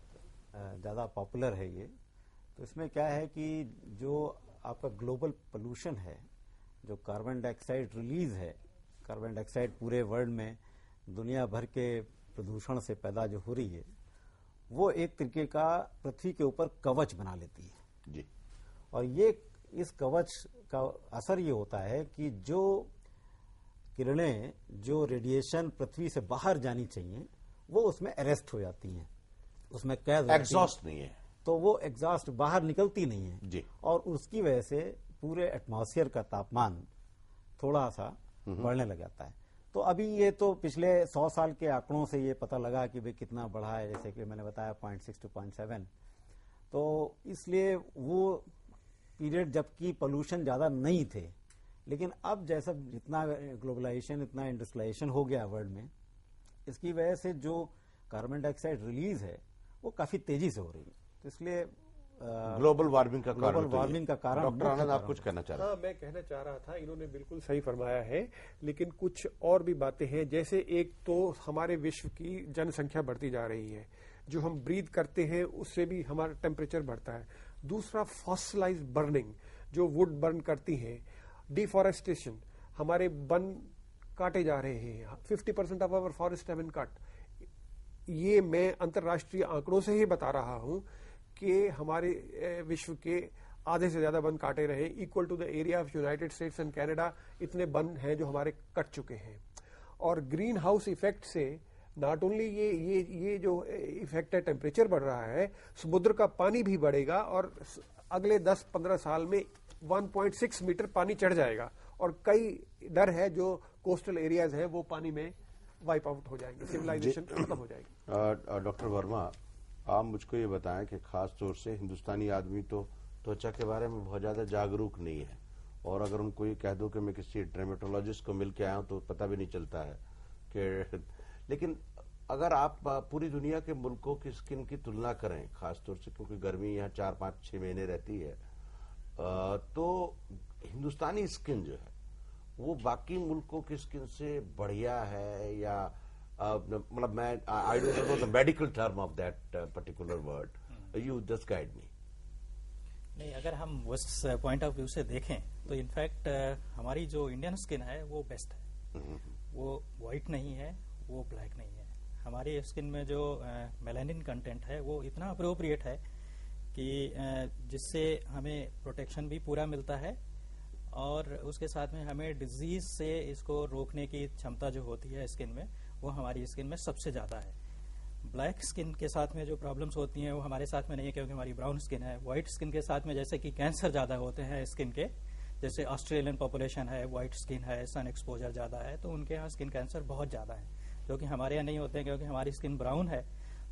ज़्यादा पॉपुलर है ये। तो इसमें क्या है कि जो आपका ग्लोबल पोल्यूशन है, जो कार्बन डाइऑक्साइड रिलीज है, कार्बन डाइऑक्साइड पूरे वर्ल्ड में दुनिया भर के प्रदूषण से पैदा जो हो रही है, वो एक तरीके का पृथ्वी के ऊपर कवच बना लेती है जी। और ये इस कवच का असर ये होता है कि जो किरणें, जो रेडिएशन पृथ्वी से बाहर जानी चाहिए, वो उसमें अरेस्ट हो जाती हैं, उसमें कैद, एग्जॉस्ट नहीं है, तो वो एग्जॉस्ट बाहर निकलती नहीं है जी। और उसकी वजह से पूरे एटमॉस्फेयर का तापमान थोड़ा सा बढ़ने लग जाता है। तो अभी ये तो पिछले 100 साल के आंकड़ों से ये पता लगा कि भाई कितना बढ़ा है, जैसे कि मैंने बताया 0.6 to 0.7। तो इसलिए वो पीरियड जबकि पोल्यूशन ज्यादा नहीं थे, लेकिन अब जैसा जितना ग्लोबलाइजेशन, इतना इंडस्ट्रियलाइजेशन हो गया वर्ल्ड में, इसकी वजह से जो कार्बन डाइऑक्साइड रिलीज है वो काफी तेजी से हो रही है। तो इसलिए ग्लोबल वार्मिंग का कारण डॉक्टर आनंद आप कुछ कहना चाह रहे हैं? हाँ, मैं कहना चाह रहा था, इन्होंने बिल्कुल सही फरमाया है, लेकिन कुछ और भी बातें हैं। जैसे एक तो हमारे विश्व की जनसंख्या बढ़ती जा रही है, जो हम ब्रीथ करते हैं उससे भी हमारा टेम्परेचर बढ़ता है। दूसरा फॉसिलाइज बर्निंग, जो वुड बर्न करती हैं, डिफॉरेस्टेशन, हमारे वन काटे जा रहे हैं, 50% of our forest have been cut. ये मैं अंतर्राष्ट्रीय आंकड़ों से ही बता रहा हूं कि हमारे विश्व के आधे से ज्यादा वन काटे रहे, equal to the area of United States and Canada. इतने वन हैं जो हमारे कट चुके हैं। और ग्रीन हाउस इफेक्ट से नॉट ओनली ये जो इफेक्ट है, टेम्परेचर बढ़ रहा है, समुद्र का पानी भी बढ़ेगा और अगले 10-15 साल में 1.6 मीटर पानी चढ़ जाएगा और कई डर है जो कोस्टल एरियाज है वो पानी में वाइप आउट हो जाएंगे, सिविलाइजेशन खत्म हो जाएगी। डॉक्टर वर्मा, आप मुझको ये बताएं कि खास तौर से हिंदुस्तानी आदमी तो त्वचा के बारे में बहुत ज्यादा जागरूक नहीं है, और अगर उनको ये कह दो कि मैं किसी डर्मेटोलॉजिस्ट को मिल के आया हूं तो पता भी नहीं चलता है कि। लेकिन अगर आप पूरी दुनिया के मुल्कों की स्किन की तुलना करें, खासतौर से क्योंकि गर्मी यहाँ 4-5-6 महीने रहती है, तो हिंदुस्तानी स्किन जो है वो बाकी मुल्कों की स्किन से बढ़िया है या मतलब मैं I don't know the medical term of that particular word, you just guide me. नहीं, अगर हम उस पॉइंट ऑफ व्यू से देखें तो इनफैक्ट हमारी जो इंडियन स्किन है वो बेस्ट है। वो वाइट नहीं है, वो ब्लैक नहीं है। हमारी स्किन में जो मेलानिन कंटेंट है वो इतना अप्रोप्रिएट है कि जिससे हमें प्रोटेक्शन भी पूरा मिलता है और उसके साथ में हमें डिजीज से इसको रोकने की क्षमता जो होती है स्किन में, वो हमारी स्किन में सबसे ज्यादा है। ब्लैक स्किन के साथ में जो प्रॉब्लम्स होती हैं वो हमारे साथ में नहीं है, क्योंकि हमारी ब्राउन स्किन है। व्हाइट स्किन के साथ में जैसे कि कैंसर ज्यादा होते हैं स्किन के, जैसे ऑस्ट्रेलियन पॉपुलेशन है, व्हाइट स्किन है, सन एक्सपोजर ज्यादा है, तो उनके यहाँ स्किन कैंसर बहुत ज्यादा है, जो कि हमारे यहाँ नहीं होते हैं क्योंकि हमारी स्किन ब्राउन है।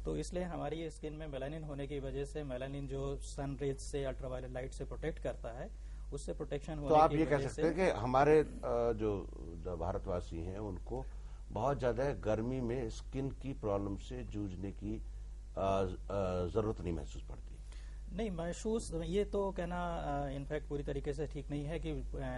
तो इसलिए हमारी स्किन में मेलानिन होने की वजह से, मेलानिन जो सन रेज से, अल्ट्रावायलेट लाइट से प्रोटेक्ट करता है, उससे प्रोटेक्शन होने तो आप ये कह सकते हैं कि हमारे जो भारतवासी हैं उनको बहुत ज्यादा गर्मी में स्किन की प्रॉब्लम से जूझने की जरूरत नहीं महसूस पड़ती? नहीं महसूस, ये तो कहना इनफैक्ट पूरी तरीके से ठीक नहीं है कि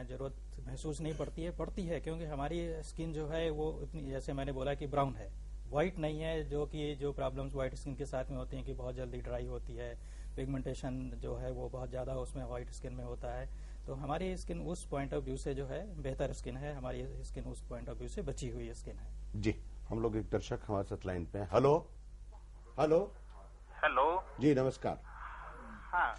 जरूरत महसूस नहीं पड़ती है, क्योंकि हमारी स्किन जो है वो इतनी, जैसे मैंने बोला कि ब्राउन है, व्हाइट नहीं है, जो प्रॉब्लम्स व्हाइट स्किन के साथ में होती हैं कि बहुत जल्दी ड्राई होती है, पिगमेंटेशन जो है वो बहुत ज्यादा उसमें व्हाइट स्किन में होता है। तो हमारी स्किन उस पॉइंट ऑफ व्यू से जो है बेहतर स्किन है, हमारी स्किन उस पॉइंट ऑफ व्यू से बची हुई स्किन है। जी, हम लोग एक दर्शक हमारे साथ लाइन पे हैं। हेलो हेलो हेलो जी, नमस्कार। हाँ,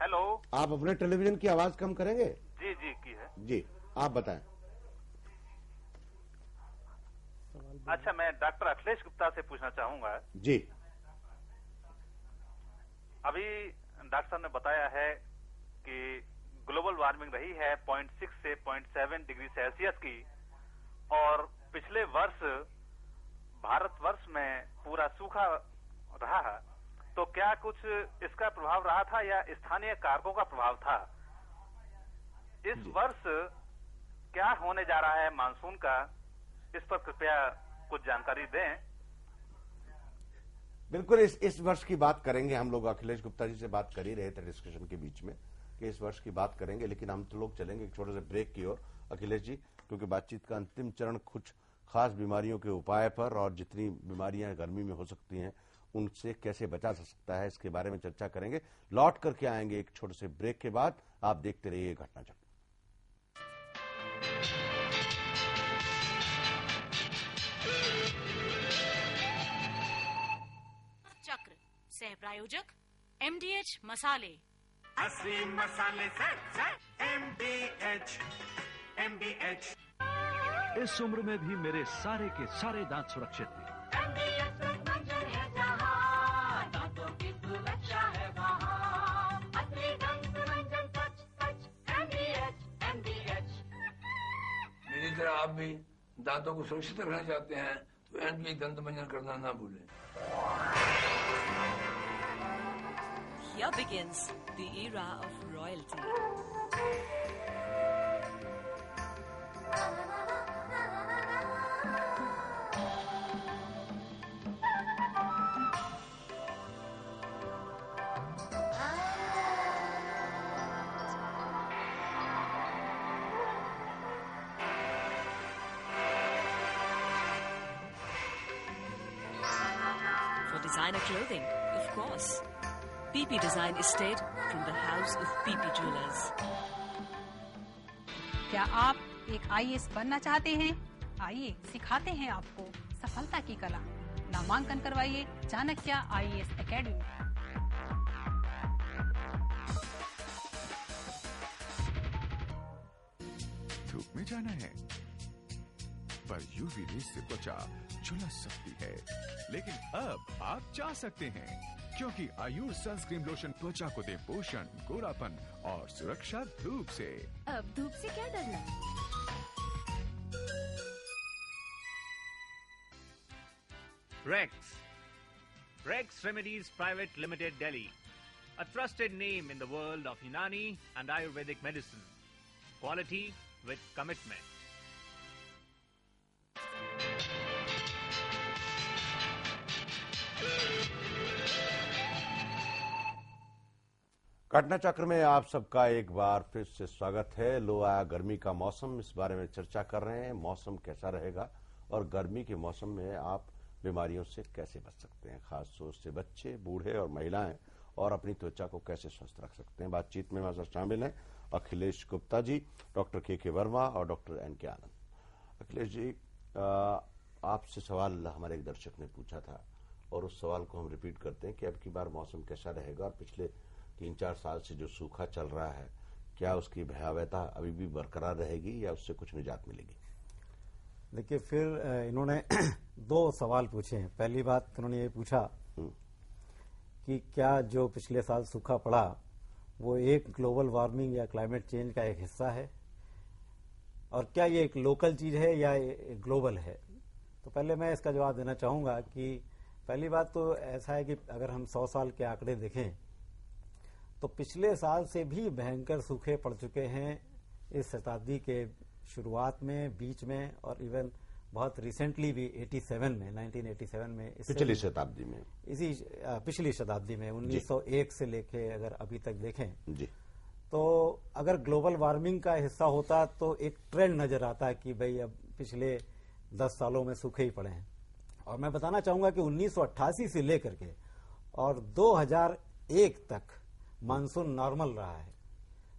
हेलो, आप अपने टेलीविजन की आवाज कम करेंगे? जी जी की है जी, आप बताएं। अच्छा, मैं डॉक्टर अखिलेश गुप्ता से पूछना चाहूंगा जी। अभी डॉक्टर साहब ने बताया है कि ग्लोबल वार्मिंग रही है 0.6 से 0.7 डिग्री सेल्सियस की, और पिछले वर्ष भारतवर्ष में पूरा सूखा रहा है, तो क्या कुछ इसका प्रभाव रहा था या स्थानीय कारकों का प्रभाव था? इस वर्ष क्या होने जा रहा है मानसून का, इस पर कृपया कुछ जानकारी दें। बिल्कुल, इस वर्ष की बात करेंगे हम लोग। अखिलेश गुप्ता जी से बात कर ही रहे थे डिस्कशन के बीच में कि इस वर्ष की बात करेंगे, लेकिन हम तो लोग चलेंगे एक छोटे से ब्रेक की ओर अखिलेश जी, क्योंकि बातचीत का अंतिम चरण कुछ खास बीमारियों के उपाय पर और जितनी बीमारियां गर्मी में हो सकती हैं उनसे कैसे बचा जा सकता है इसके बारे में चर्चा करेंगे। लौट करके आएंगे एक छोटे से ब्रेक के बाद। आप देखते रहिए घटना चक्र। सह प्रायोजक MDH मसाले। असली मसाले से MDH। इस उम्र में भी मेरे सारे के सारे दांत सुरक्षित थे। दांतों की सुरक्षा है वहाँ, असली दंत मंजन सच MDH। मेरी तरह आप भी दांतों को सुरक्षित रखना चाहते हैं तो MDH दंत मंजन करना ना भूलें। Here begins the era of royalty. designer clothing, of course. PP Design Estate from the house of PP Jewelers. क्या आप एक IAS बनना चाहते हैं? आइए सिखाते हैं आपको सफलता की कला। नामांकन करवाइए चाणक्य IAS एकेडमी। धूप में जाना है पर यूवी रेज से त्वचा झुलस सकती है, लेकिन अब आप जा सकते हैं क्योंकि आयुर सनस्क्रीन लोशन त्वचा को दे पोषण, गोरापन और सुरक्षा धूप से। अब धूप से क्या डरना? Rex Remedies Private Limited Delhi, a trusted name in the world of Unani and Ayurvedic medicine. Quality with commitment. घटना चक्र में आप सबका एक बार फिर से स्वागत है। लो आया गर्मी का मौसम, इस बारे में चर्चा कर रहे हैं। मौसम कैसा रहेगा और गर्मी के मौसम में आप बीमारियों से कैसे बच सकते हैं, खास तौर से बच्चे, बूढ़े और महिलाएं, और अपनी त्वचा को कैसे स्वस्थ रख सकते हैं। बातचीत में हमारे साथ शामिल हैं अखिलेश गुप्ता जी, डॉक्टर के वर्मा और डॉक्टर NK आनंद। अखिलेश जी, आपसे सवाल हमारे एक दर्शक ने पूछा था और उस सवाल को हम रिपीट करते हैं कि अब की बार मौसम कैसा रहेगा और पिछले 3-4 साल से जो सूखा चल रहा है, क्या उसकी भयावहता अभी भी बरकरार रहेगी या उससे कुछ निजात मिलेगी? देखिए, फिर इन्होंने 2 सवाल पूछे हैं। पहली बात इन्होंने ये पूछा कि क्या जो पिछले साल सूखा पड़ा वो एक ग्लोबल वार्मिंग या क्लाइमेट चेंज का एक हिस्सा है, और क्या ये एक लोकल चीज है या एक ग्लोबल है। तो पहले मैं इसका जवाब देना चाहूंगा कि पहली बात तो ऐसा है कि अगर हम 100 साल के आंकड़े देखें तो पिछले साल से भी भयंकर सूखे पड़ चुके हैं इस शताब्दी के शुरुआत में, बीच में, और इवन बहुत रिसेंटली भी 1987 में पिछली शताब्दी में, इसी पिछली शताब्दी में 1901 से लेके अगर अभी तक देखें जी, तो अगर ग्लोबल वार्मिंग का हिस्सा होता तो एक ट्रेंड नजर आता कि भाई अब पिछले 10 सालों में सूखे ही पड़े हैं। और मैं बताना चाहूंगा कि 1988 से लेकर के और 2001 तक मानसून नॉर्मल रहा है।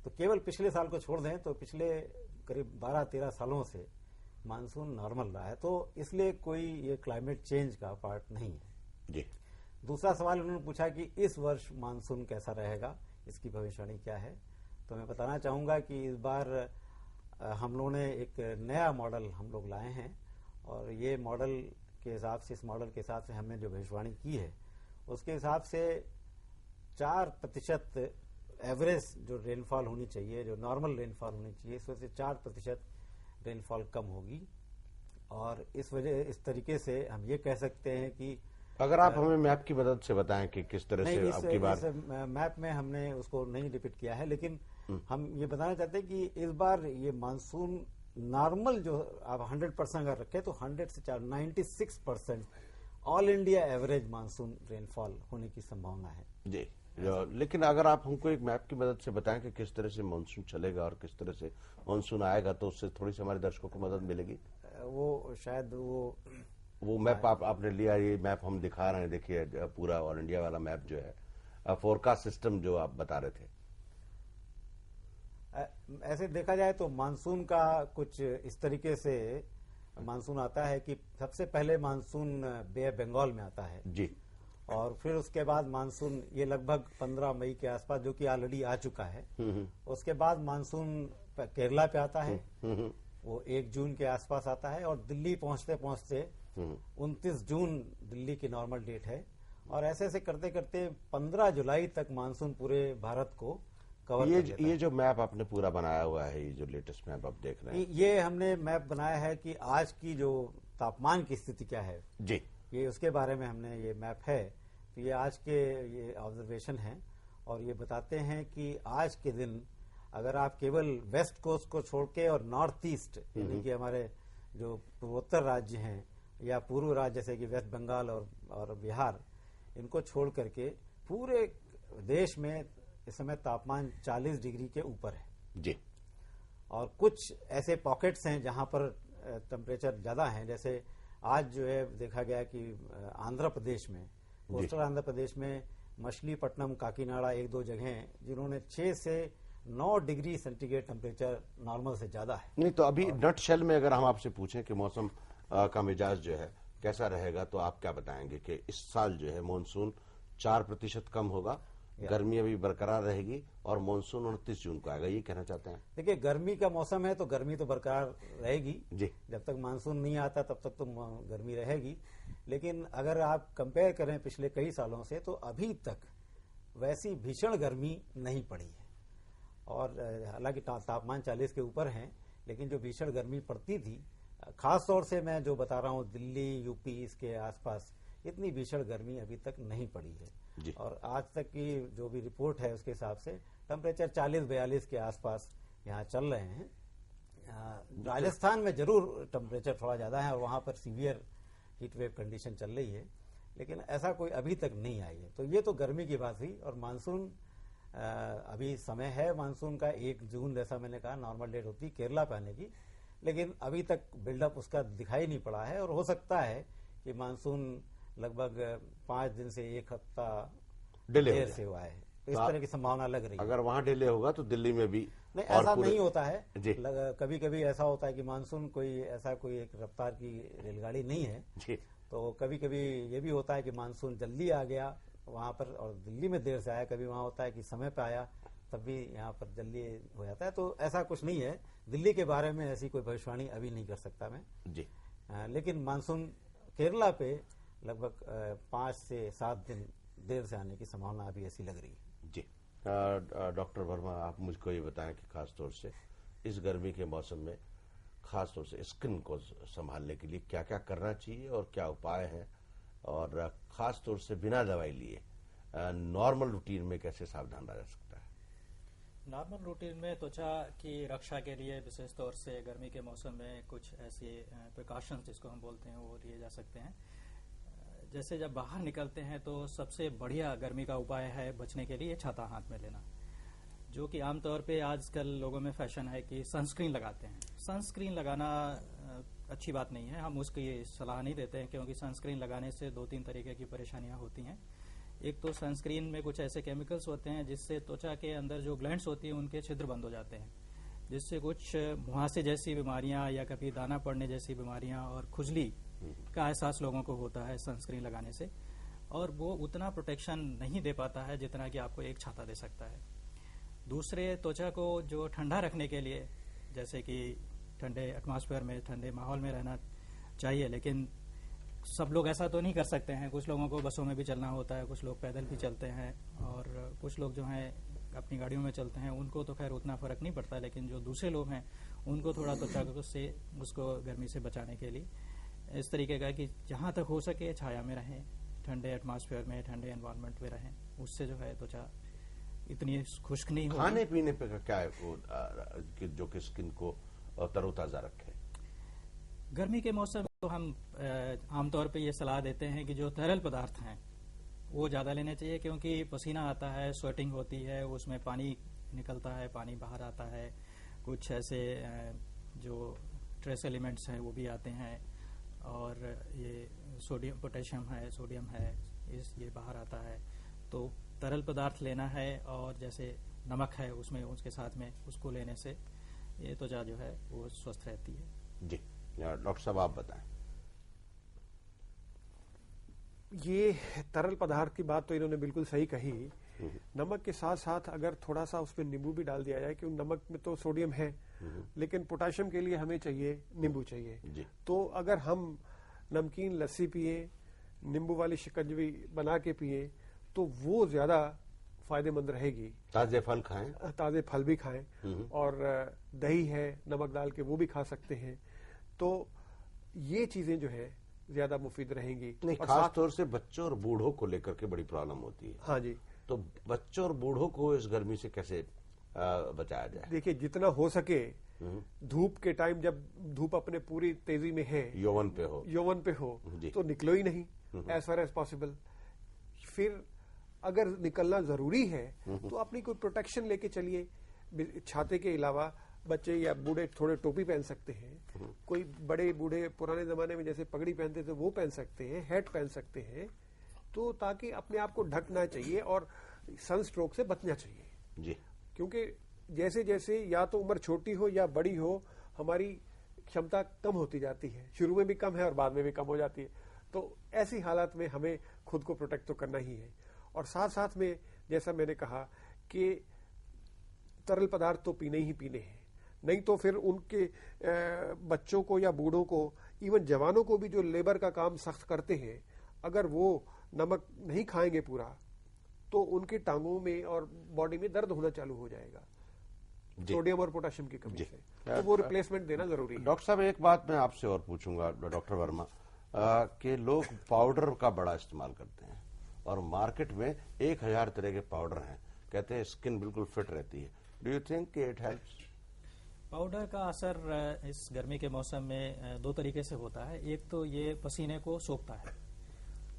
तो केवल पिछले साल को छोड़ दें तो पिछले करीब 12-13 सालों से मानसून नॉर्मल रहा है, तो इसलिए कोई ये क्लाइमेट चेंज का पार्ट नहीं है जी। दूसरा सवाल उन्होंने पूछा कि इस वर्ष मानसून कैसा रहेगा, इसकी भविष्यवाणी क्या है। तो मैं बताना चाहूंगा कि इस बार हम लोगों ने एक नया मॉडल हम लोग लाए हैं, और ये मॉडल के हिसाब से, इस मॉडल के हिसाब से हमने जो भविष्यवाणी की है उसके हिसाब से 4% एवरेज जो रेनफॉल होनी चाहिए, जो नॉर्मल रेनफॉल होनी चाहिए, इसमें से 4% रेनफॉल कम होगी। और इस वजह, इस तरीके से हम ये कह सकते हैं कि अगर आप हमें मैप की मदद से बताएं कि किस तरह से अब की बार मैप में हमने उसको नहीं रिपीट किया है, लेकिन हम ये बताना चाहते हैं कि इस बार ये मानसून नॉर्मल जो आप 100% अगर रखें तो 100 से 96% all India average monsoon rainfall होने की संभावना है जी। लेकिन अगर आप हमको एक मैप की मदद से बताएं कि किस तरह से मानसून चलेगा और किस तरह से मानसून आएगा, तो उससे थोड़ी सी हमारे दर्शकों को मदद मिलेगी। वो शायद वो मैप आपने लिया, ये मैप हम दिखा रहे हैं, देखिए पूरा ऑल इंडिया वाला मैप जो है, फोरकास्ट सिस्टम जो आप बता रहे थे। ऐसे देखा जाए तो मानसून का कुछ इस तरीके से मानसून आता है कि सबसे पहले मानसून बे ऑफ बंगाल में आता है जी, और फिर उसके बाद मानसून ये लगभग 15 मई के आसपास, जो कि ऑलरेडी आ चुका है। उसके बाद मानसून केरला पे आता है, वो 1 जून के आसपास आता है, और दिल्ली पहुंचते पहुंचते 29 जून दिल्ली की नॉर्मल डेट है। और ऐसे ऐसे करते करते 15 जुलाई तक मानसून पूरे भारत को कवर कर लेता है। ये जो मैप आपने पूरा बनाया हुआ है, ये जो लेटेस्ट मैप आप देख रहे हैं, ये हमने मैप बनाया है कि आज की जो तापमान की स्थिति क्या है जी, ये उसके बारे में हमने ये मैप है। तो ये आज के ये ऑब्जर्वेशन है, और ये बताते हैं कि आज के दिन अगर आप केवल वेस्ट कोस्ट को छोड़ के और नॉर्थ ईस्ट, यानी कि हमारे जो पूर्वोत्तर राज्य हैं या पूर्व राज्य जैसे कि वेस्ट बंगाल और बिहार, इनको छोड़ करके पूरे देश में इस समय तापमान 40 डिग्री के ऊपर है जी। और कुछ ऐसे पॉकेट्स हैं जहां पर टेम्परेचर ज्यादा है, जैसे आज जो है देखा गया कि आंध्र प्रदेश में कोस्टल आंध्र प्रदेश में मछलीपट्टनम, काकीनाडा एक दो जगह हैं जिन्होंने 6 से 9 डिग्री सेंटीग्रेड टेम्परेचर नॉर्मल से ज्यादा है। नहीं तो अभी नट शेल में अगर हम आपसे पूछें कि मौसम का मिजाज जो है कैसा रहेगा, तो आप क्या बताएंगे कि इस साल जो है मानसून 4% कम होगा, गर्मी अभी बरकरार रहेगी और मानसून 29 जून को आएगा, ये कहना चाहते हैं? देखिए, गर्मी का मौसम है तो गर्मी तो बरकरार रहेगी जी। जब तक मानसून नहीं आता तब तक तो गर्मी रहेगी। लेकिन अगर आप कंपेयर करें पिछले कई सालों से तो अभी तक वैसी भीषण गर्मी नहीं पड़ी है। और हालांकि तापमान 40 के ऊपर हैं, लेकिन जो भीषण गर्मी पड़ती थी, खास तौर से मैं जो बता रहा हूँ दिल्ली, यूपी, इसके आसपास इतनी भीषण गर्मी अभी तक नहीं पड़ी है। और आज तक की जो भी रिपोर्ट है उसके हिसाब से टेम्परेचर 40-42 के आसपास यहाँ चल रहे हैं। राजस्थान में जरूर टेम्परेचर थोड़ा ज्यादा है और वहां पर सीवियर हीट वेव कंडीशन चल रही है, लेकिन ऐसा कोई अभी तक नहीं आई है। तो ये तो गर्मी की बात हुई। और मानसून अभी समय है मानसून का 1 जून जैसा मैंने कहा नॉर्मल डेट होती केरला पे आने की, लेकिन अभी तक बिल्डअप उसका दिखाई नहीं पड़ा है। और हो सकता है कि मानसून लगभग 5 दिन से 1 हफ्ता देर से हुआ है, तो इस तरह की संभावना लग रही है। अगर वहां डिले होगा तो दिल्ली में भी नहीं, ऐसा नहीं होता है। कभी कभी ऐसा होता है कि मानसून कोई एक रफ्तार की रेलगाड़ी नहीं है जी। तो कभी कभी ये भी होता है कि मानसून जल्दी आ गया वहां पर और दिल्ली में देर से आया। कभी वहां होता है कि समय पे आया तब भी यहाँ पर जल्दी हो जाता है। तो ऐसा कुछ नहीं है। दिल्ली के बारे में ऐसी कोई भविष्यवाणी अभी नहीं कर सकता मैं जी। लेकिन मानसून केरला पे लगभग 5 से 7 दिन देर से आने की संभावना अभी ऐसी लग रही है जी। डॉक्टर वर्मा, आप मुझको ये बताएं कि खासतौर से इस गर्मी के मौसम में खासतौर से स्किन को संभालने के लिए क्या क्या करना चाहिए और क्या उपाय हैं, और खासतौर से बिना दवाई लिए नॉर्मल रूटीन में कैसे सावधान रह सकता है? नॉर्मल रूटीन में त्वचा की रक्षा के लिए विशेष तौर से गर्मी के मौसम में कुछ ऐसे प्रिकॉशंस जिसको हम बोलते हैं वो लिए जा सकते हैं। जैसे जब बाहर निकलते हैं तो सबसे बढ़िया गर्मी का उपाय है बचने के लिए छाता हाथ में लेना, जो कि आमतौर पे आजकल लोगों में फैशन है कि सनस्क्रीन लगाते हैं। सनस्क्रीन लगाना अच्छी बात नहीं है, हम उसकी सलाह नहीं देते हैं, क्योंकि सनस्क्रीन लगाने से 2-3 तरीके की परेशानियां होती हैं। एक तो सनस्क्रीन में कुछ ऐसे केमिकल्स होते हैं जिससे त्वचा के अंदर जो ग्लैंड्स होती हैं उनके छिद्र बंद हो जाते हैं, जिससे कुछ मुहासे जैसी बीमारियां या कभी दाना पड़ने जैसी बीमारियां और खुजली का एहसास लोगों को होता है सनस्क्रीन लगाने से, और वो उतना प्रोटेक्शन नहीं दे पाता है जितना कि आपको एक छाता दे सकता है। दूसरे, त्वचा को जो ठंडा रखने के लिए, जैसे कि ठंडे एटमॉस्फेयर में, ठंडे माहौल में रहना चाहिए, लेकिन सब लोग ऐसा तो नहीं कर सकते हैं। कुछ लोगों को बसों में भी चलना होता है, कुछ लोग पैदल भी चलते हैं, और कुछ लोग जो हैं अपनी गाड़ियों में चलते हैं। उनको तो खैर उतना फर्क नहीं पड़ता, लेकिन जो दूसरे लोग हैं उनको थोड़ा त्वचा से उसको गर्मी से बचाने के लिए इस तरीके का कि जहां तक हो सके छाया में रहें, ठंडे एटमॉस्फेयर में, ठंडे एनवायरनमेंट में रहें। उससे जो है त्वचा इतनी खुश्क नहीं होगी। खाने पीने पे क्या है जो कि स्किन को तरोताजा रखे? गर्मी के मौसम में तो हम आमतौर पे ये सलाह देते हैं कि जो तरल पदार्थ हैं वो ज्यादा लेने चाहिए, क्योंकि पसीना आता है, स्वेटिंग होती है, उसमें पानी निकलता है, पानी बाहर आता है, कुछ ऐसे जो ट्रेस एलिमेंट्स हैं वो भी आते हैं, और ये सोडियम, पोटेशियम है, सोडियम है, ये बाहर आता है। तो तरल पदार्थ लेना है, और जैसे नमक है उसमें उसके साथ में उसको लेने से ये त्वचा जो है वो स्वस्थ रहती है। जी डॉक्टर साहब, आप बताएं। ये तरल पदार्थ की बात तो इन्होंने बिल्कुल सही कही। नमक के साथ साथ अगर थोड़ा सा उसमें नींबू भी डाल दिया जाए, क्योंकि नमक में तो सोडियम है, लेकिन पोटेशियम के लिए हमें चाहिए नींबू चाहिए। तो अगर हम नमकीन लस्सी पिए, नींबू वाली शिकंजवी बना के पिए, तो वो ज्यादा फायदेमंद रहेगी। ताजे फल खाएं, ताजे फल भी खाएं, और दही है नमक डाल के वो भी खा सकते हैं। तो ये चीजें जो है ज्यादा मुफीद रहेंगी। नहीं, खास तौर से बच्चों और बूढ़ों को लेकर के बड़ी प्रॉब्लम होती है। हाँ जी। तो बच्चों और बूढ़ों को इस गर्मी से कैसे बचाया जाए? देखिए, जितना हो सके धूप के टाइम, जब धूप अपने पूरी तेजी में है, यौवन पे हो तो निकलो ही नहीं एज फार एज पॉसिबल। फिर अगर निकलना जरूरी है तो अपनी कोई प्रोटेक्शन लेके चलिए। छाते के अलावा बच्चे या बूढ़े थोड़े टोपी पहन सकते हैं, कोई बड़े बूढ़े पुराने जमाने में जैसे पगड़ी पहनते थे वो पहन सकते हैं, हैट पहन सकते हैं। तो ताकि अपने आप को ढकना चाहिए और सनस्ट्रोक से बचना चाहिए जी। क्योंकि जैसे जैसे या तो उम्र छोटी हो या बड़ी हो, हमारी क्षमता कम होती जाती है। शुरू में भी कम है और बाद में भी कम हो जाती है। तो ऐसी हालत में हमें खुद को प्रोटेक्ट तो करना ही है। और साथ साथ में जैसा मैंने कहा कि तरल पदार्थ तो पीने ही पीने हैं, नहीं तो फिर उनके बच्चों को या बूढ़ों को, इवन जवानों को भी जो लेबर का काम सख्त करते हैं, अगर वो नमक नहीं खाएंगे पूरा तो उनकी टांगों में और बॉडी में दर्द होना चालू हो जाएगा सोडियम और पोटेशियम की कमी से। तो वो रिप्लेसमेंट देना जरूरी है। डॉक्टर साहब, एक बात मैं आपसे और पूछूंगा डॉक्टर वर्मा, कि लोग पाउडर का बड़ा इस्तेमाल करते हैं और मार्केट में 1000 तरह के पाउडर हैं, कहते हैं स्किन बिल्कुल फिट रहती है। Do you think it helps? Powder का असर इस गर्मी के मौसम में दो तरीके से होता है। एक तो ये पसीने को सोखता है,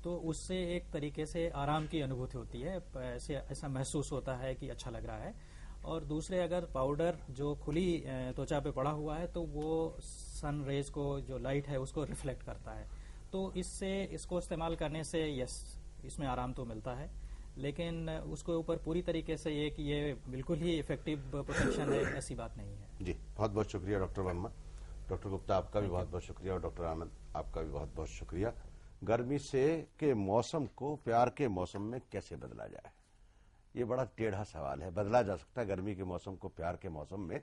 तो उससे एक तरीके से आराम की अनुभूति होती है, ऐसा महसूस होता है कि अच्छा लग रहा है। और दूसरे, अगर पाउडर जो खुली त्वचा पे पड़ा हुआ है तो वो सन रेज को, जो लाइट है, उसको रिफ्लेक्ट करता है। तो इसको इस्तेमाल करने से इसमें आराम तो मिलता है, लेकिन उसके ऊपर पूरी तरीके से ये कि ये बिल्कुल ही इफेक्टिव प्रोटेक्शन है, ऐसी बात नहीं है। जी, बहुत बहुत शुक्रिया डॉक्टर वर्मा। डॉक्टर गुप्ता, आपका भी बहुत बहुत शुक्रिया, और डॉक्टर आनंद, आपका भी बहुत बहुत शुक्रिया। गर्मी से के मौसम को प्यार के मौसम में कैसे बदला जाए, ये बड़ा टेढ़ा सवाल है। बदला जा सकता है गर्मी के मौसम को प्यार के मौसम में,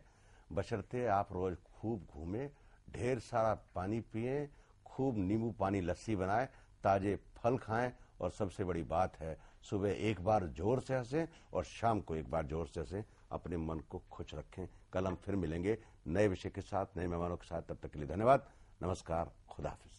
बशर्ते आप रोज खूब घूमें, ढेर सारा पानी पिएं, खूब नींबू पानी लस्सी बनाएं, ताजे फल खाएं, और सबसे बड़ी बात है, सुबह एक बार जोर से हंसें और शाम को एक बार जोर से हंसें। अपने मन को खुश रखें। कल हम फिर मिलेंगे नए विषय के साथ, नए मेहमानों के साथ। तब तक के लिए धन्यवाद, नमस्कार, खुदा हाफिज।